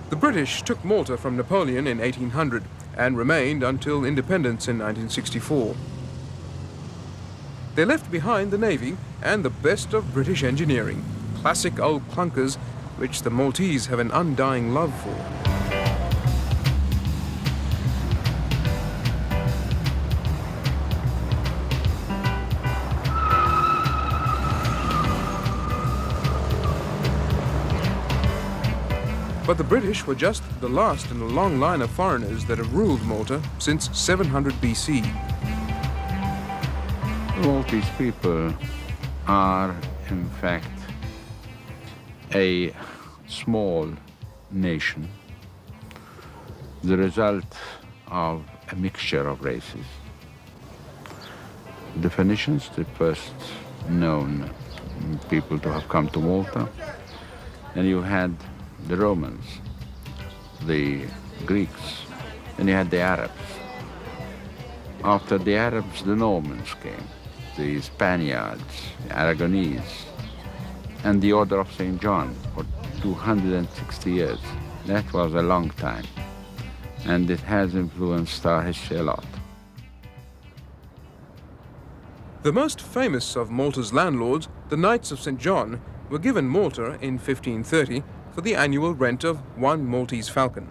The British took Malta from Napoleon in 1800 and remained until independence in 1964. They left behind the Navy and the best of British engineering, classic old clunkers which the Maltese have an undying love for. But the British were just the last in a long line of foreigners that have ruled Malta since 700 BC. Maltese people are, in fact, a small nation, the result of a mixture of races. The Phoenicians, the first known people to have come to Malta, and you had the Romans, the Greeks, and you had the Arabs. After the Arabs, the Normans came, the Spaniards, the Aragonese, and the Order of St. John for 260 years. That was a long time, and it has influenced our history a lot. The most famous of Malta's landlords, the Knights of St. John, were given Malta in 1530 for the annual rent of one Maltese falcon.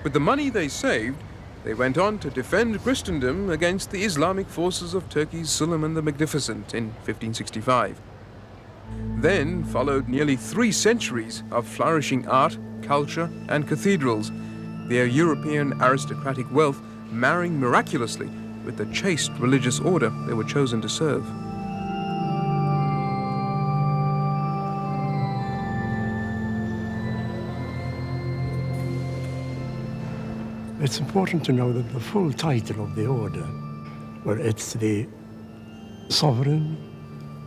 With the money they saved, they went on to defend Christendom against the Islamic forces of Turkey's Suleiman the Magnificent in 1565. Then followed nearly 3 centuries of flourishing art, culture, and cathedrals, their European aristocratic wealth marrying miraculously with the chaste religious order they were chosen to serve. It's important to know that the full title of the order, well, it's the Sovereign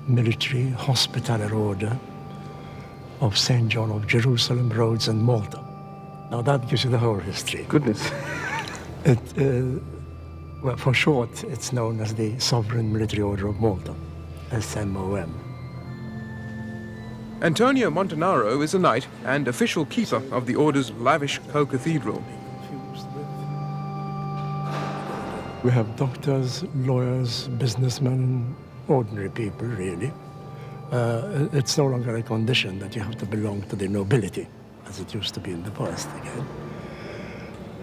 Military Hospitaller Order of St. John of Jerusalem, Rhodes, and Malta. Now that gives you the whole history. Goodness. Well, for short, it's known as the Sovereign Military Order of Malta, SMOM. Antonio Montanaro is a knight and official keeper of the order's lavish co-cathedral. We have doctors, lawyers, businessmen, ordinary people, really. It's no longer a condition that you have to belong to the nobility, as it used to be in the past again.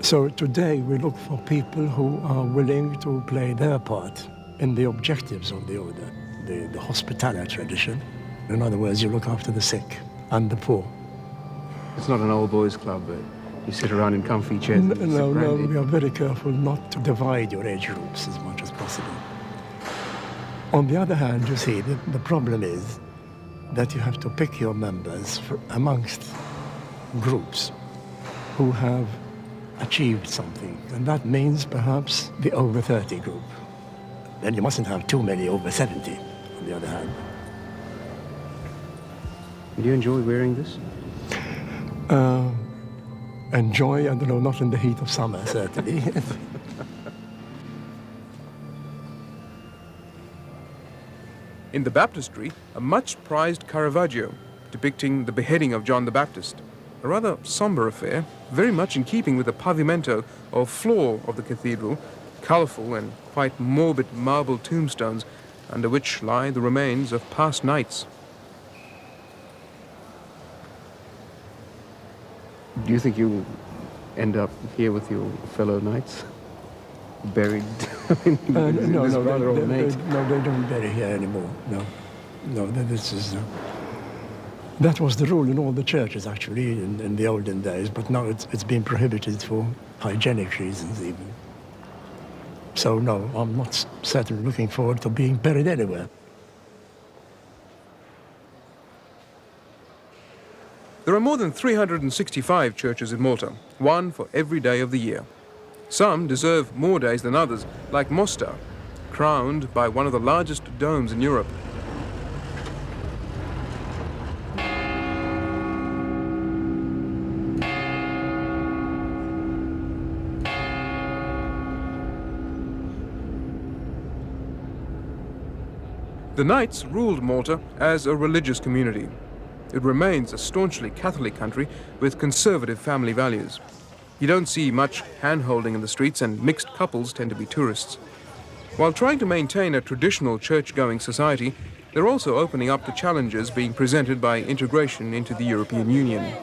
So today we look for people who are willing to play their part in the objectives of the order, the hospitaller tradition. In other words, you look after the sick and the poor. It's not an old boys club, but you sit around in comfy chairs and sip No, brandy. we are very careful not to divide your age groups as much as possible. On the other hand, you see, the problem is that you have to pick your members amongst groups who have achieved something, and that means perhaps the over 30 group. Then you mustn't have too many over 70, on the other hand. Do you enjoy wearing this? Enjoy, I don't know, not in the heat of summer, certainly. In the baptistry, a much-prized Caravaggio depicting the beheading of John the Baptist. A rather somber affair, very much in keeping with the pavimento or floor of the cathedral, colourful and quite morbid marble tombstones under which lie the remains of past knights. Do you think you'll end up here with your fellow knights? Buried in this rather ornate? No, they don't bury here anymore, no, that was the rule in all the churches, actually, in the olden days, but now it's been prohibited for hygienic reasons, even. So, no, I'm not certainly looking forward to being buried anywhere. There are more than 365 churches in Malta, one for every day of the year. Some deserve more days than others, like Mostar, crowned by one of the largest domes in Europe. The Knights ruled Malta as a religious community. It remains a staunchly Catholic country with conservative family values. You don't see much hand-holding in the streets, and mixed couples tend to be tourists. While trying to maintain a traditional church-going society, they're also opening up to challenges being presented by integration into the European Union.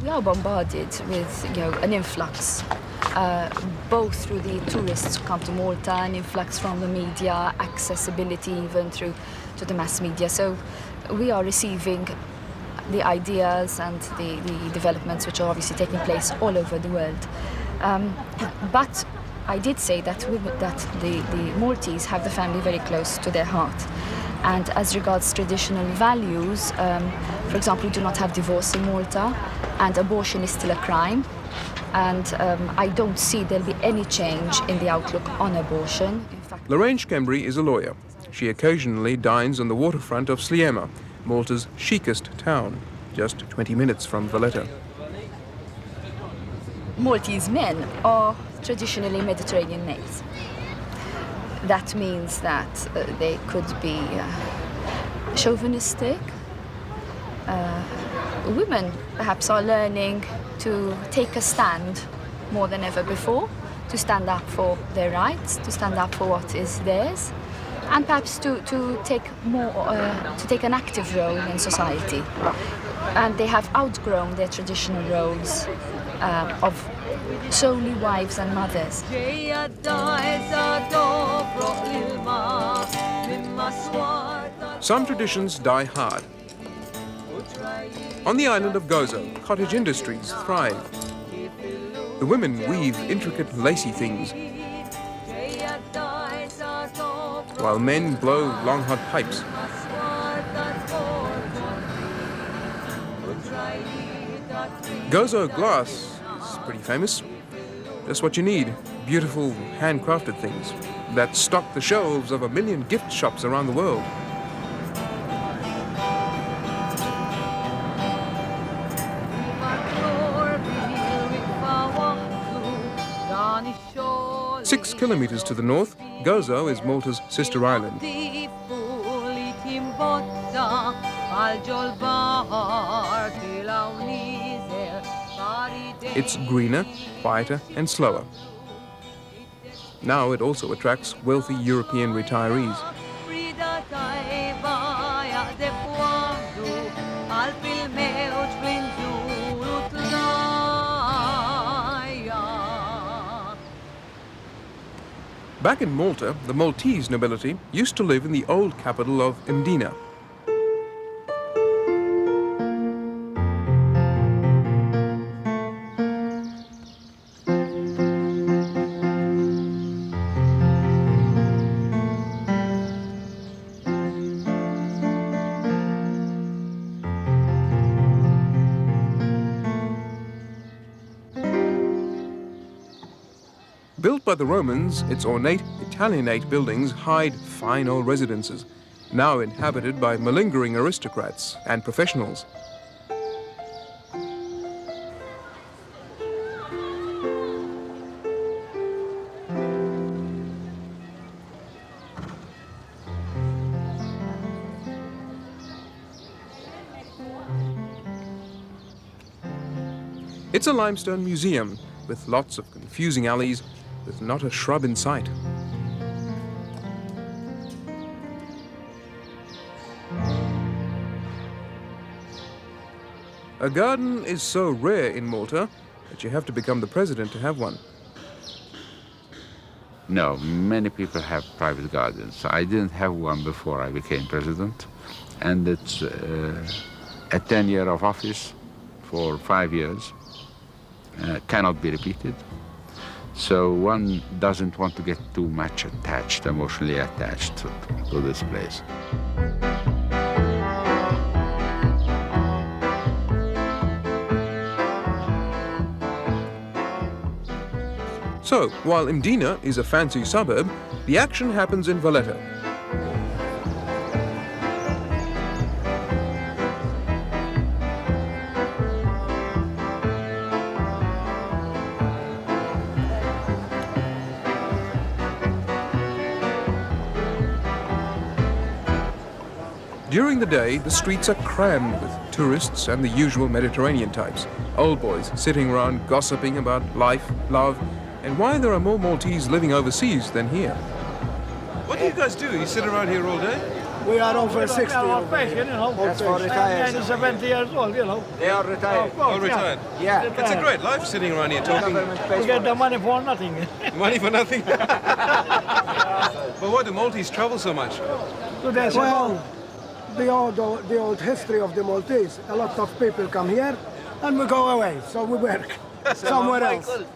We are bombarded with an influx, both through the tourists who come to Malta, an influx from the media, accessibility even through to the mass media. So we are receiving the ideas and the developments which are obviously taking place all over the world. But I did say that the Maltese have the family very close to their heart. And as regards traditional values, for example, we do not have divorce in Malta, and abortion is still a crime. And I don't see there'll be any change in the outlook on abortion. In fact, Lorraine Schembri is a lawyer. She occasionally dines on the waterfront of Sliema, Malta's chicest town, just 20 minutes from Valletta. Maltese men are traditionally Mediterranean males. That means that they could be chauvinistic. Women perhaps are learning to take a stand more than ever before, to stand up for their rights, to stand up for what is theirs, and perhaps to take an active role in society. And they have outgrown their traditional roles of solely wives and mothers. Some traditions die hard. On the island of Gozo, cottage industries thrive. The women weave intricate lacy things, while men blow long hot pipes. Gozo glass is pretty famous. Just what you need, beautiful handcrafted things that stock the shelves of 1 million gift shops around the world. Six kilometers to the north, Gozo is Malta's sister island. It's greener, quieter, and slower. Now it also attracts wealthy European retirees. Back in Malta, the Maltese nobility used to live in the old capital of Mdina. Built by the Romans, its ornate Italianate buildings hide fine old residences, now inhabited by malingering aristocrats and professionals. It's a limestone museum with lots of confusing alleys, with not a shrub in sight. A garden is so rare in Malta that you have to become the president to have one. No, many people have private gardens. I didn't have one before I became president, and it's a 10-year of office for 5 years. Cannot be repeated. So one doesn't want to get too much attached, emotionally attached to this place. So, while Mdina is a fancy suburb, the action happens in Valletta. During the day, the streets are crammed with tourists and the usual Mediterranean types. Old boys sitting around gossiping about life, love, and why there are more Maltese living overseas than here. What do you guys do? You sit around here all day? We are over 60. Our pension, you know. That's for retired. 70 years old, you know. They are retired. Of course, All retired? Yeah. It's a great life sitting around here talking. Government pays We get for the it. money for nothing. Money for nothing. But why do Maltese travel so much? Well, the old history of the Maltese, a lot of people come here and we go away, so we work somewhere else.